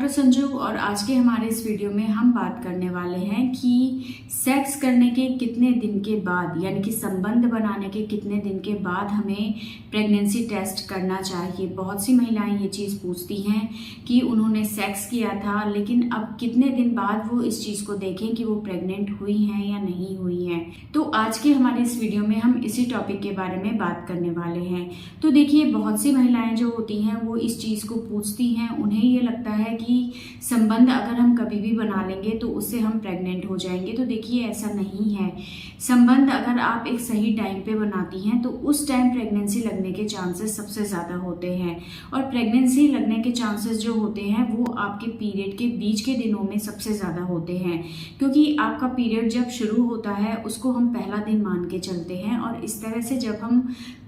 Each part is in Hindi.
संजू, और आज के हमारे इस वीडियो में हम बात करने वाले हैं कि सेक्स करने के कितने दिन के बाद, यानी कि संबंध बनाने के कितने दिन के बाद हमें प्रेगनेंसी टेस्ट करना चाहिए। बहुत सी महिलाएं ये चीज़ पूछती हैं कि उन्होंने सेक्स किया था लेकिन अब कितने दिन बाद वो इस चीज़ को देखें कि वो प्रेग्नेंट हुई हैं या नहीं हुई हैं। तो आज के हमारे इस वीडियो में हम इसी टॉपिक के बारे में बात करने वाले हैं। तो देखिए, बहुत सी महिलाएं जो होती हैं वो इस चीज़ को पूछती हैं, उन्हें ये लगता है कि संबंध अगर हम कभी भी बना लेंगे तो उससे हम प्रेग्नेंट हो जाएंगे। तो देखिए, ऐसा नहीं है। संबंध अगर आप एक सही टाइम पे बनाती हैं तो उस टाइम प्रेगनेंसी लगने के चांसेस सबसे ज़्यादा होते हैं। और प्रेगनेंसी लगने के चांसेस जो होते हैं वो आपके पीरियड के बीच के दिनों में सबसे ज़्यादा होते हैं, क्योंकि आपका पीरियड जब शुरू होता है उसको हम पहला दिन मान के चलते हैं। और इस तरह से जब हम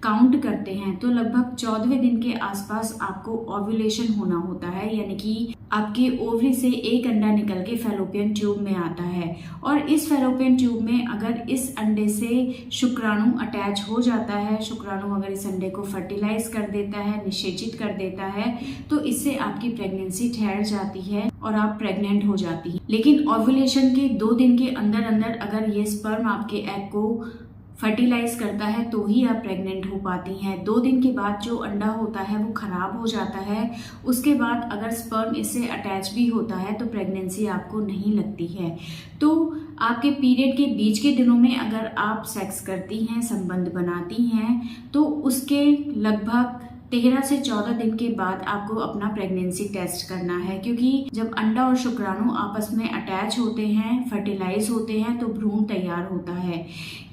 काउंट करते हैं तो लगभग 14वें दिन के आसपास आपको ओव्यूलेशन होना होता है, यानी कि आपके ओवरी से एक अंडा निकल के फैलोपियन ट्यूब में आता है। और इस फैलोपियन ट्यूब में अगर इस अंडे से शुक्राणु अटैच हो जाता है, शुक्राणु अगर इस अंडे को फर्टिलाइज कर देता है, निषेचित कर देता है, तो इससे आपकी प्रेगनेंसी ठहर जाती है और आप प्रेग्नेंट हो जाती हैं। लेकिन ओव्यूलेशन के 2 दिन के अंदर अंदर अगर ये स्पर्म आपके एग को फर्टिलाइज करता है तो ही आप प्रेग्नेंट हो पाती हैं। 2 दिन के बाद जो अंडा होता है वो खराब हो जाता है। उसके बाद अगर स्पर्म इससे अटैच भी होता है तो प्रेगनेंसी आपको नहीं लगती है। तो आपके पीरियड के बीच के दिनों में अगर आप सेक्स करती हैं, संबंध बनाती हैं, तो उसके लगभग 13 से 14 दिन के बाद आपको अपना प्रेगनेंसी टेस्ट करना है, क्योंकि जब अंडा और शुक्राणु आपस में अटैच होते हैं, फर्टिलाइज होते हैं, तो भ्रूण तैयार होता है।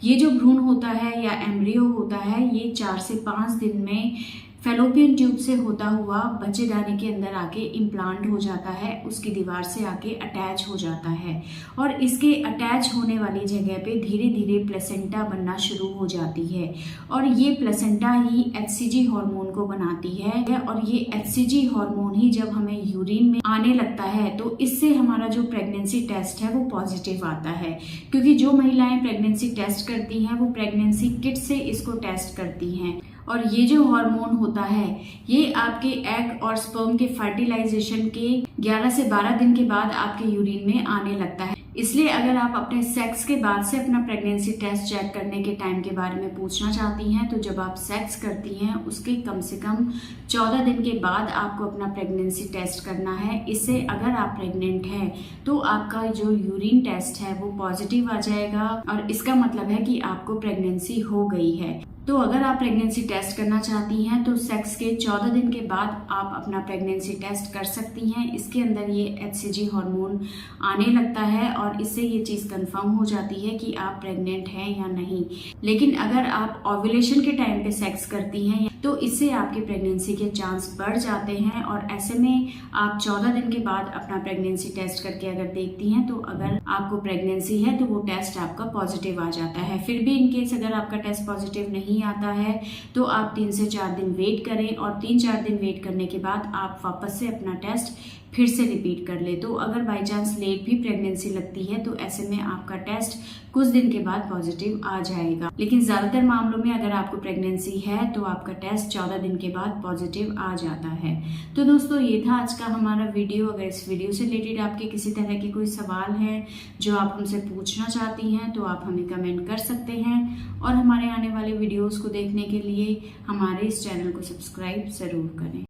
ये जो भ्रूण होता है या एम्ब्रियो होता है, ये 4 से 5 दिन में फैलोपियन ट्यूब से होता हुआ बच्चेदानी के अंदर आके इम्प्लांट हो जाता है, उसकी दीवार से आके अटैच हो जाता है। और इसके अटैच होने वाली जगह पे धीरे धीरे प्लेसेंटा बनना शुरू हो जाती है। और ये प्लेसेंटा ही HCG हार्मोन को बनाती है। और ये HCG हार्मोन ही जब हमें यूरिन में आने लगता है तो इससे हमारा जो प्रेगनेंसी टेस्ट है वो पॉजिटिव आता है। क्योंकि जो महिलाएं प्रेगनेंसी टेस्ट करती हैं वो प्रेगनेंसी किट से इसको टेस्ट करती हैं। और ये जो हार्मोन होता है ये आपके एग और स्पर्म के फर्टिलाइजेशन के 11 से 12 दिन के बाद आपके यूरिन में आने लगता है। इसलिए अगर आप अपने सेक्स के बाद से अपना प्रेगनेंसी टेस्ट चेक करने के टाइम के बारे में पूछना चाहती हैं, तो जब आप सेक्स करती हैं उसके कम से कम 14 दिन के बाद आपको अपना प्रेगनेंसी टेस्ट करना है। इससे अगर आप प्रेग्नेंट हैं तो आपका जो यूरिन टेस्ट है वो पॉजिटिव आ जाएगा और इसका मतलब है कि आपको प्रेगनेंसी हो गई है। तो अगर आप प्रेगनेंसी टेस्ट करना चाहती हैं तो सेक्स के 14 दिन के बाद आप अपना प्रेगनेंसी टेस्ट कर सकती हैं। इसके अंदर ये HCG हार्मोन आने लगता है और इससे ये चीज़ कंफर्म हो जाती है कि आप प्रेग्नेंट हैं या नहीं। लेकिन अगर आप ओव्यूलेशन के टाइम पे सेक्स करती हैं तो इससे आपकी प्रेगनेंसी के चांस बढ़ जाते हैं। और ऐसे में आप 14 दिन के बाद अपना प्रेगनेंसी टेस्ट करके अगर देखती हैं तो अगर आपको प्रेगनेंसी है तो वो टेस्ट आपका पॉजिटिव आ जाता है। फिर भी इनकेस अगर आपका टेस्ट पॉजिटिव नहीं आता है तो आप 3 से 4 दिन वेट करें और 3-4 दिन वेट करने के बाद आप वापस से अपना टेस्ट फिर से रिपीट कर ले। तो अगर बाई चांस लेट भी प्रेगनेंसी लगती है तो ऐसे में आपका टेस्ट कुछ दिन के बाद पॉजिटिव आ जाएगा। लेकिन ज़्यादातर मामलों में अगर आपको प्रेगनेंसी है तो आपका टेस्ट 14 दिन के बाद पॉजिटिव आ जाता है। तो दोस्तों, ये था आज का हमारा वीडियो। अगर इस वीडियो से रिलेटेड आपके किसी तरह के कोई सवाल है जो आप हमसे पूछना चाहती हैं तो आप हमें कमेंट कर सकते हैं। और हमारे आने वाले वीडियोज़ को देखने के लिए हमारे इस चैनल को सब्सक्राइब ज़रूर करें।